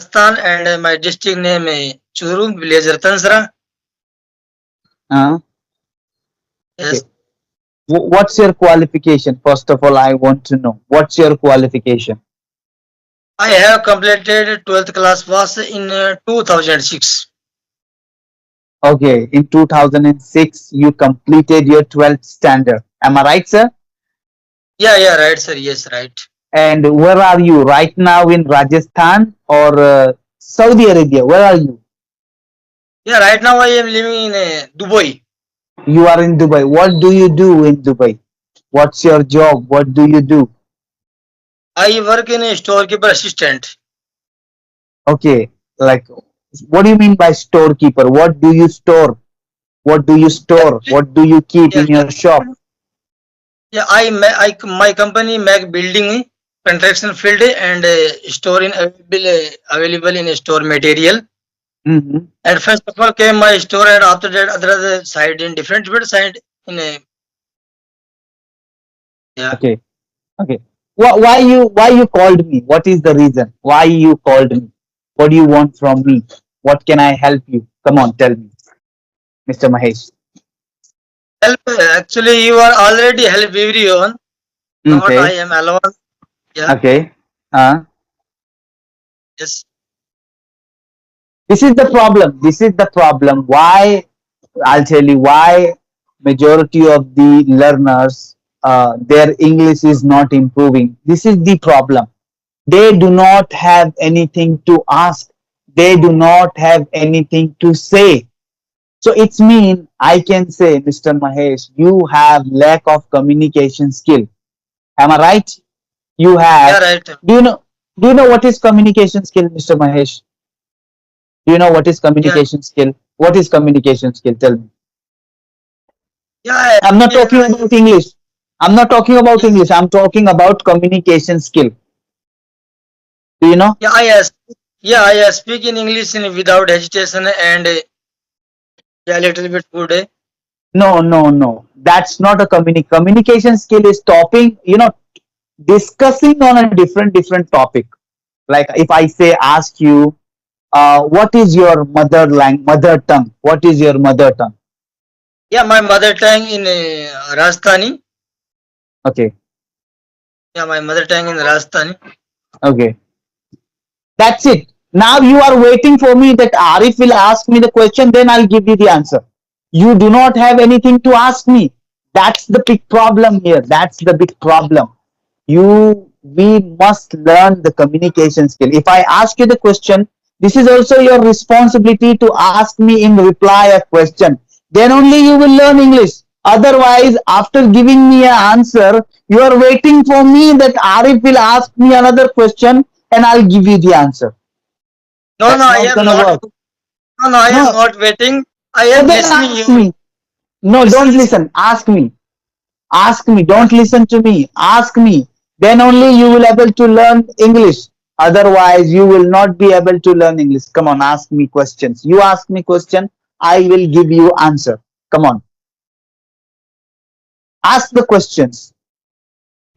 Rajasthan, and my district name is Churu, village Ratansra. Uh, Yes, okay. What's your qualification? First of all, I want to know what's your qualification. I have completed 12th class was in 2006. Okay, in 2006, you completed your 12th standard. Am I right, sir? Yeah, yeah, right, sir. Yes, right. And where are you right now, in Rajasthan or Saudi Arabia? Where are you? Yeah, right now I am living in Dubai. You are in Dubai. What do you do in Dubai? What's your job? What do you do? I work in a storekeeper assistant. Okay, like what do you mean by storekeeper? What do you store? What do you store? Actually, What do you keep yeah, in your shop? yeah. My company make building construction field and store in available in store material. Hmm. And first of all came my store, and after that other side in different side in a, yeah. Okay, okay. Why you called me? What is the reason? Why you called me? What do you want from me? What can I help you? Come on, tell me, Mr. Mahesh. Help, actually you are already help everyone, not I Okay, am alone. Yeah, okay. Uh, yes. this is the problem. This is the problem. Why? I'll tell you why. Majority of the learners, their English is not improving. This is the problem. They do not have anything to ask. They do not have anything to say. So it's mean I can say, Mr. Mahesh, you have lack of communication skill. Am I right? You Yeah, have. right. Do you know? Do you know what is communication skill, Mr. Mahesh? Do you know what is Yeah, communication skill? What is communication skill? Tell me. yeah, I'm not actually, talking about English. I'm not talking about yeah, English. I'm talking about communication skill. Do you know? yeah, yeah, I speak in English in without hesitation, and yeah, little bit good. No, no, no. That's not a communication skill is topping, discussing on a different topic. Like if I say, ask you, what is your mother tongue? What is your mother tongue? Yeah, my mother tongue in Rajasthani. Okay, Yeah, my mother tongue in Rajasthani. okay. That's it. Now you are waiting for me that Arif will ask me the question, then I'll give you the answer. You do not have anything to ask me. That's the big problem here. That's the big problem. We must learn the communication skill. If I ask you the question, this is also your responsibility to ask me in reply a question. Then only you will learn English. Otherwise, after giving me an answer, you are waiting for me that Arif will ask me another question and I'll give you the answer. No, no, That's I not am gonna not. work. No, no, I am No, not waiting. I so am then listening ask you me. No, don't questions. listen. Ask me. Ask me. Yeah, Don't listen to me. Ask me. Then only you will able to learn English. Otherwise, you will not be able to learn English. Come on, ask me questions. You ask me question, I will give you answer. Come on, ask the questions,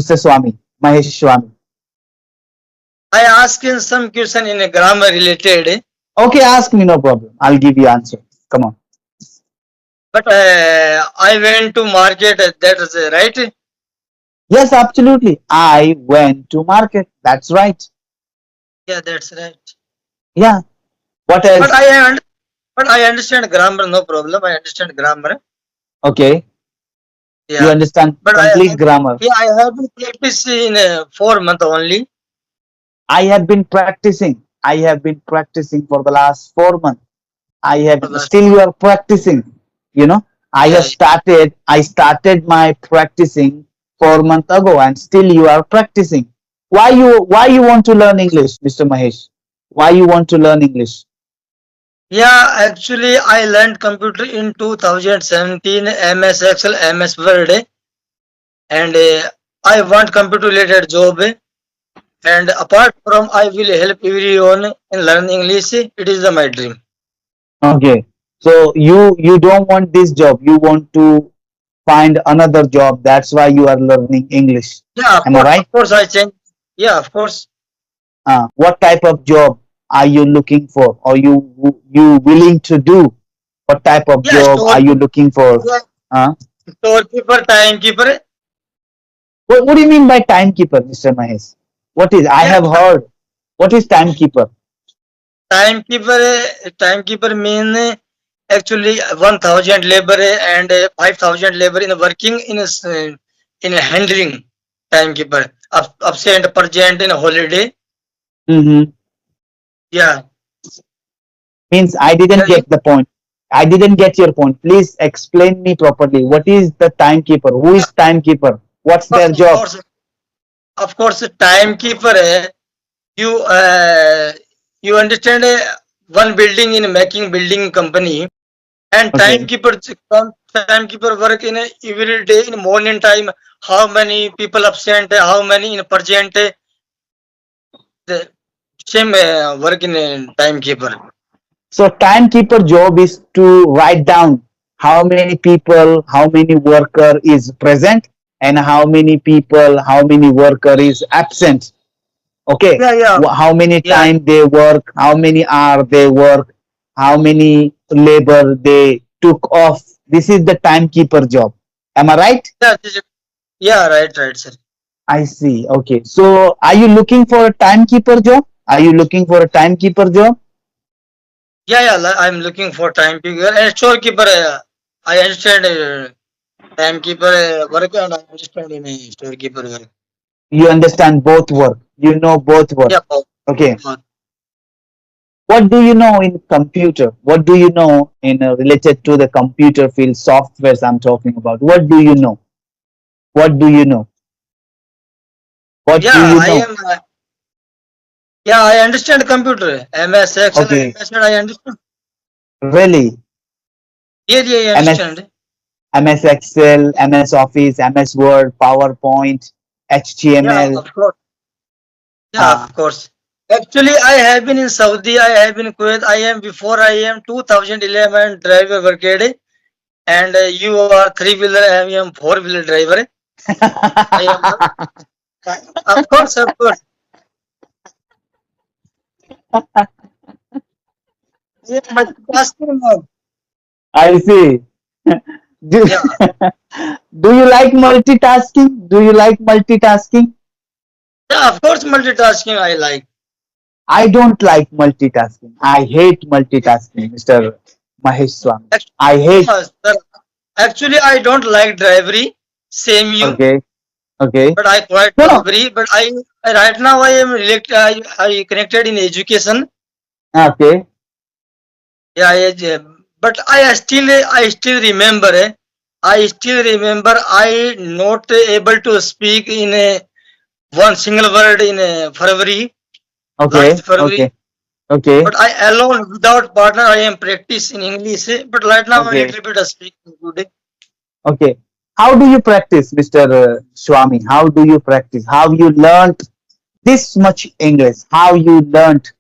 Mr. Swami, Mahesh Swami. I ask in some question in a grammar related, Okay, ask me, no problem. I'll give you answer. Come on. but I went to market. That is right. Yes, absolutely. I went to market. That's right. Yeah, that's right. Yeah. What But else? but I understand grammar. No problem. I understand grammar. Okay. You Yeah, understand but complete grammar. yeah, I have been practice in 4 months only. I have been practicing. I have been practicing for the last 4 months. I have For last still four. you are practicing. You know, I have Yeah, started. I started my practicing 4 months ago, and still you are practicing. Why you want to learn English, Mr. Mahesh? Why you want to learn English? yeah. Actually, I learned computer in 2017. MS Excel, MS Word, and I want computer related job. And apart from, I will help everyone in learn English. It is my dream. Okay, so you don't want this job. You want to find another job. That's why you are learning English. Yeah, Am I of right? course, I change. Yeah, of course. What type of job are you looking for, or you willing to do? What type of Yeah, job are you looking for? yeah, Huh? storekeeper, timekeeper. What do you mean by timekeeper, Mr. Mahesh? What is? I Yeah, have heard. What is timekeeper? timekeeper. Timekeeper mean actually 1,000 labor and 5,000 labor in working in handling timekeeper. Absent, present, in holiday. Mm-hmm. Yeah, Means I yeah, didn't get the point. I didn't get your point. Please explain me properly. What is the timekeeper? Who yeah, is timekeeper? What's of their course, of job? course, of course. Timekeeper. You you understand one building in making building company, and Okay. timekeeper work in every day in morning time. How many people absent? How many in present? The same work in timekeeper. So timekeeper job is to write down how many people, how many worker is present, and how many people, how many worker is absent. Okay. Yeah, yeah, How many yeah, time they work, how many hour they work, how many labor they took off. This is the timekeeper job. Am I right? yeah. Yeah, right, right, sir. I see. Okay. So are you looking for a timekeeper job? Are you looking for a timekeeper job? Yeah, yeah. I'm looking for timekeeper and storekeeper. I understand timekeeper work and I understand in storekeeper work. You understand both work. You know both work. Yeah, both, Okay. both. What do you know in computer? What do you know in related to the computer field softwares I'm talking about? What do you know? What do you know? What do Yeah, you I know? am. Yeah, I understand computer. MS Excel, Okay. MS Word, I understand. Really? Yeah, yeah, I MS understand. MS Excel, MS Office, MS Word, PowerPoint, Yeah, HTML. of course. Yeah, Uh, of course. Actually, I have been in Saudi. I have been in Kuwait. I am before I am 2011 driver brigade, and you are three wheeler. I am four wheeler driver. I am. Of course, of course. I am multitasking now. I see. Do, Yeah, do you like multitasking? Do you like multitasking? yeah. Of course, multitasking I like. I don't like multitasking. I hate multitasking, Mr. Mahesh Swami. Actually, I hate. sir, actually, I don't like drivery. Same you. Okay, okay. But I quite No, no. agree. But I right now I am I connected in education. Okay, Yeah, but I still remember. I still remember I not able to speak in one single word in February, last okay, February. okay, okay, But I alone without partner I am practice in English. But right now a okay, little bit of speaking good. okay. How do you practice, Mr. Swami? How do you practice? How you learned this much English? How you learned?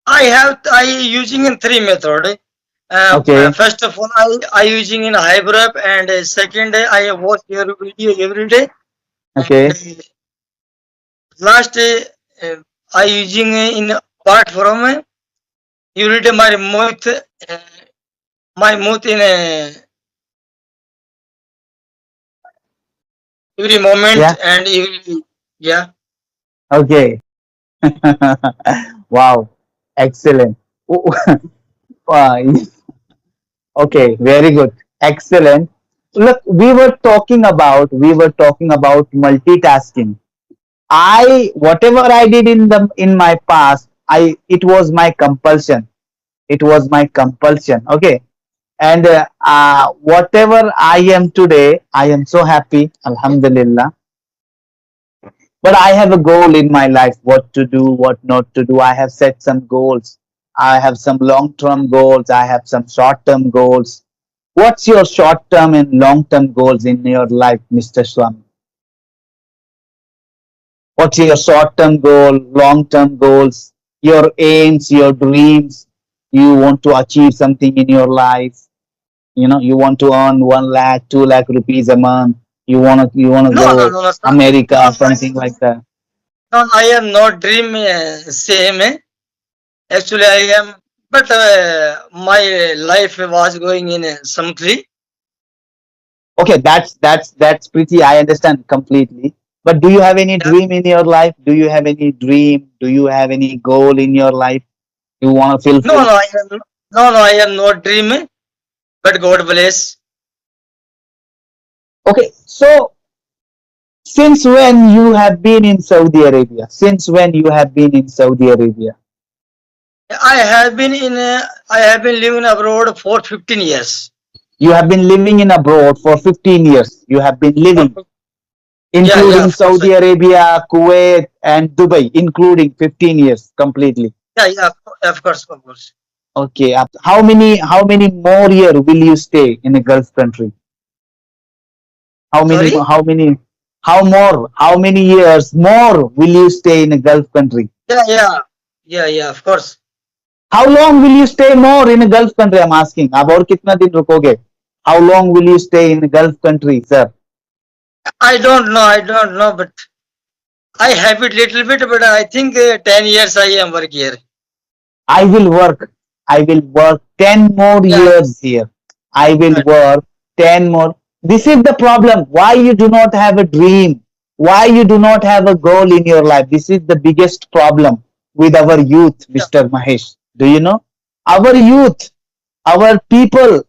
I using in three method. Okay, First of all, I using in hyper and second I watch your video every day, and okay. last I using in apart from every day my mouth in every moment Yeah, and every yeah. okay. Wow, excellent. Uh, okay, very good. Excellent. Look, we were talking about multitasking. I whatever I did in my past, I it was my compulsion. It was my compulsion. Okay. And whatever I am today, I am so happy, Alhamdulillah. But I have a goal in my life, what to do, what not to do. I have set some goals. I have some long term goals. I have some short term goals. What's your short term and long term goals in your life, Mr. Swami? What's your short term goal, long term goals, your aims, your dreams? You want to achieve something in your life. You want to earn 1 lakh, 2 lakh rupees a month. You want to No, no, go no, no, sir. America, No, something like that. I am not dream same. Actually, I am, but my life was going in some tree. Okay, that's pretty. I understand completely. But do you have any Yeah. dream in your life? Do you have any dream? Do you have any goal in your life you want to No, fulfill? no, I am I am not dreaming, but God bless. Okay, so since when you have been in Saudi Arabia? Since when you have been in Saudi Arabia? I have been living abroad for 15 years. You have been living in abroad for 15 years. You have been living, Yeah, yeah, including of course. Saudi Arabia, Kuwait, and Dubai, including 15 years completely. Yeah, yeah, of course, of course. Okay, how many more year will you stay in a Gulf country? Sorry? How many years more will you stay in a Gulf country? Yeah, yeah, yeah, yeah, of course. How long will you stay more in a Gulf country? I'm asking. अब और कितना दिन रुकोगे? How long will you stay in a Gulf country, sir? I don't know, but I have it little bit, but I think 10 years I am work here. I will work. I will work 10 more Yeah, years here. I will but work 10 more. This is the problem. Why you do not have a dream? Why you do not have a goal in your life? This is the biggest problem with our youth, yeah, Mr. Mahesh. Do you know? Our youth, our people,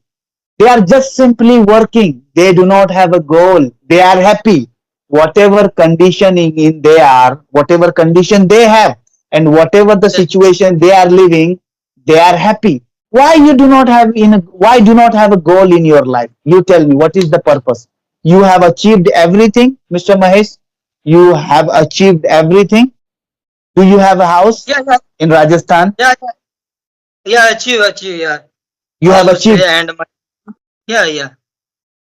they are just simply working. They do not have a goal. They are happy. Whatever conditioning in they are, whatever condition they have, and whatever the yes. situation they are living, they are happy. Why do not have a goal in your life? You tell me what is the purpose? You have achieved everything, Mr. Mahesh. You have achieved everything. Do you have a house Yeah, yeah, in Rajasthan? yeah, yeah, yeah, achieve, yeah. You have House achieved. and my, yeah, yeah.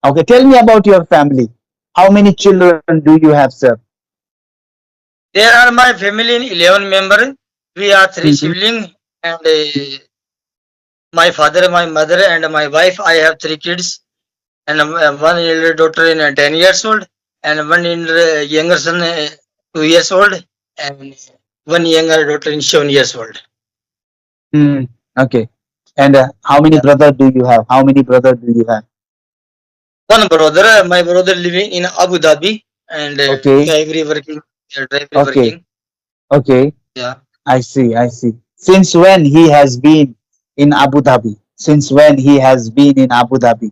Okay, tell me about your family. How many children do you have, sir? There are my family in 11 member. We are three Mhm. siblings and my father, my mother and my wife. I have three kids and one elder daughter in 10 years old and one in younger son 2 years old and one younger daughter in 7 years old. Hmm. Okay. And how many Yeah. brother do you have? How many brother do you have? One brother, my brother living in Abu Dhabi and Okay. driver working, driver Okay. working. Okay. Yeah. I see. I see. Since when he has been in Abu Dhabi? Since when he has been in Abu Dhabi?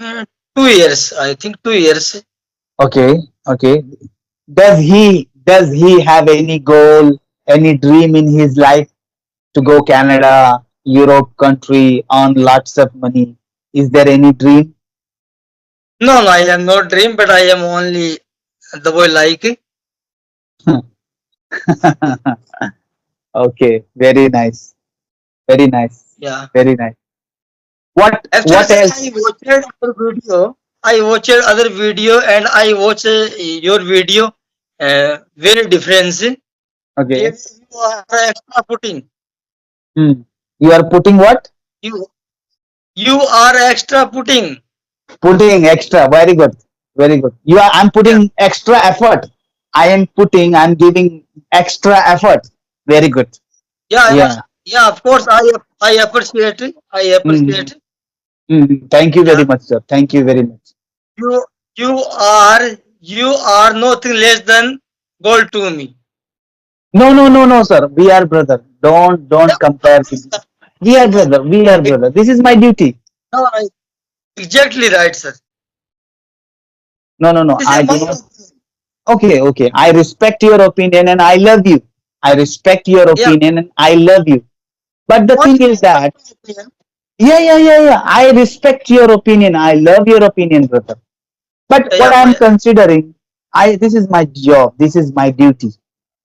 Mm, 2 years, I think 2 years. Okay. Okay. Does he have any goal, any dream in his life to go Canada, Europe country, earn lots of money? Is there any dream? No, no, I am not dream, but I am only the boy like. Okay. Very nice. Very nice. Yeah. Very nice. Actually, What sir, else? I watched other video, and I watch your video. Very different. Okay. You are extra putting. Hmm. You are putting what? You you are extra putting. Putting extra. Very good. Very good. I'm Yeah, putting extra effort. I'm giving extra effort. Very good. yeah, yeah, Yeah. yeah. Of course, I appreciate it. I Hmm. appreciate it. Hmm. Thank you very Yeah, much, sir. Thank you very much. you you are nothing less than gold to me. No, no, no, no, sir. We are brother. Don't compare with me. We are brother. We are brother. This is my duty. No, exactly right, sir. No, no, no. This is I my do not. Okay, okay. I respect your opinion and I love you. I respect your yeah. opinion and I love you. But the thing Only is respect that, my opinion. yeah, yeah, yeah, yeah. I respect your opinion. I love your opinion, brother. But Yeah, what yeah, I am my considering, this is my job. This is my duty.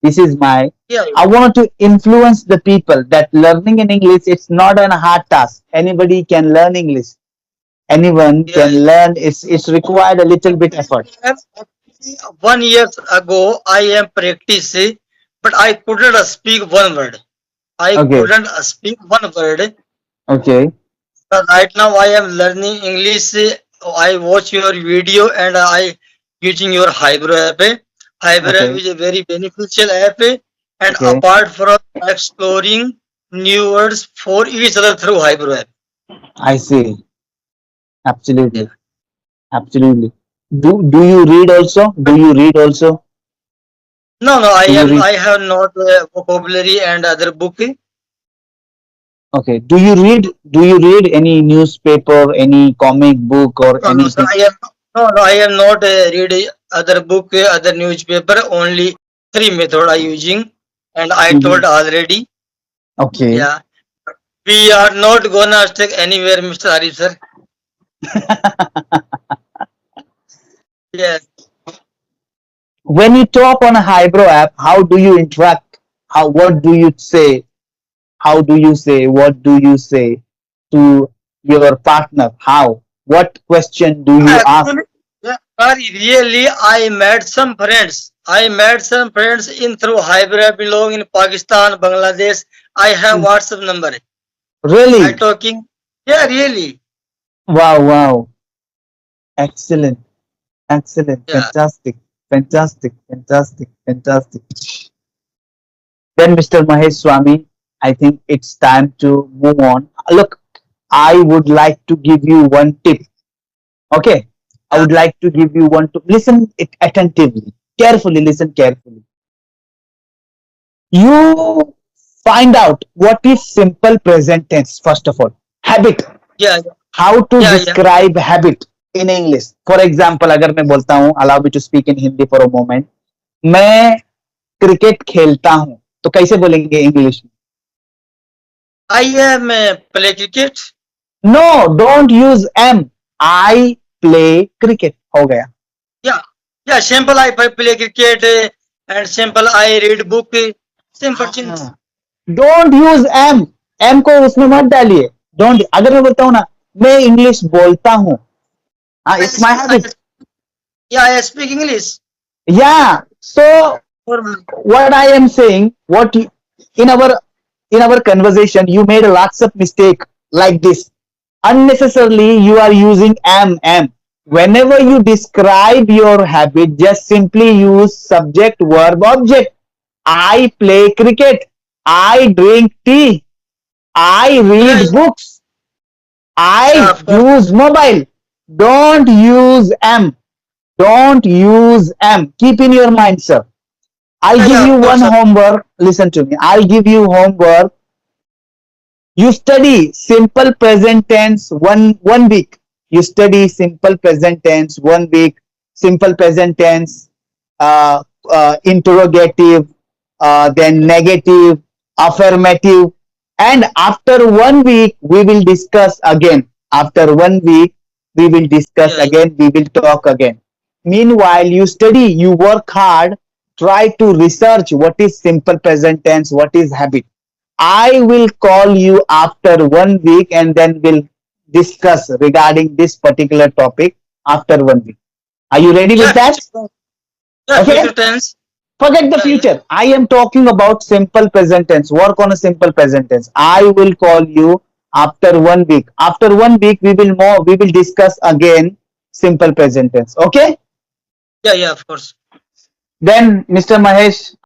This is my. yeah, I want to influence the people that learning in English. It's not a hard task. Anybody can learn English. Anyone yeah, can yeah. learn. It's required a little bit effort. Actually, 1 year ago, I am practicing, but I couldn't speak one word. I Okay. couldn't speak one word. Okay. But right now, I am learning English. I watch your video and I using your Hybro app. Hybro app Okay. is a very beneficial app. and Okay, apart from exploring new words for each other through Hyper app. I see. Yeah. Absolutely, absolutely. Do you read also? Do you read also? No, no, I Do you am. read? I have not vocabulary and other book. Okay. Do you read any newspaper, any comic book, or No, no, sir. anything? I am. No, no, I am not read other book, other newspaper. Only three method I using, and I Mhm. told already. Okay. Yeah, we are not gonna stick anywhere, Mr. Arif sir. Yes. When you talk on a Hybro app, how do you interact? How what do you say? How do you say? What do you say to your partner? How? What question do you ask? Actually, yeah, sorry, really, I met some friends. I met some friends in through hybrid belong in Pakistan, Bangladesh. I have WhatsApp number. I Really? talking. Yeah, really. Wow, wow. Excellent. Excellent. Yeah. Fantastic. Fantastic. Fantastic. Fantastic. Then, Mr. Mahesh Swami, I think it's time to move on. Look, I would like to give you one tip. Okay. I Yeah. would like to give you one tip. Listen it attentively. Carefully, listen carefully. You find out what is simple present tense, first of all. Habit. Yeah. How to Yeah. Yeah. describe habit in English. For example, अगर मैं बोलता हूँ, allow me to speak in Hindi for a moment. मैं cricket खेलता हूँ तो कैसे बोलेंगे इंग्लिश में? I am play cricket. No, don't use am. I play cricket. हो गया. Yeah. Yeah. Simple. I play cricket and simple. I read book. Simple things. हाँ. Don't use am. am को उसमें मत डालिए. Don't. अगर मैं बोलता हूँ ना, मैं इंग्लिश बोलता हूँ. हाँ, I it's my speak. habit. Yeah. I speak English. Yeah. So For what I am saying, in our conversation, you made lots of mistake like this. Unnecessarily, you are using am. Whenever you describe your habit, just simply use subject, verb, object. I play cricket. I drink tea. I yeah. read books. Yeah. I Of course. use mobile. Don't use am. Don't use am. Keep in your mind, sir. I'll Yeah. give Yeah. you Of one course. homework. Listen to me. I'll give you homework. You study simple present tense one week. You study simple present tense 1 week. Simple present tense, interrogative, then negative, affirmative, and after 1 week we will discuss again. After 1 week we will discuss Yeah. again. We will talk again. Meanwhile, you study, you work hard, try to research what is simple present tense, what is habit. I will call you after 1 week and then we'll discuss regarding this particular topic after 1 week. Are you ready with Yeah. that? Yeah. Future Okay. tense. Forget the Yeah. Yeah. future. I am talking about simple present tense. Work on a simple present tense. I will call you after 1 week. After 1 week, we will discuss again simple present tense. Okay? Yeah. Yeah. Of course. Then, Mr. Mahesh,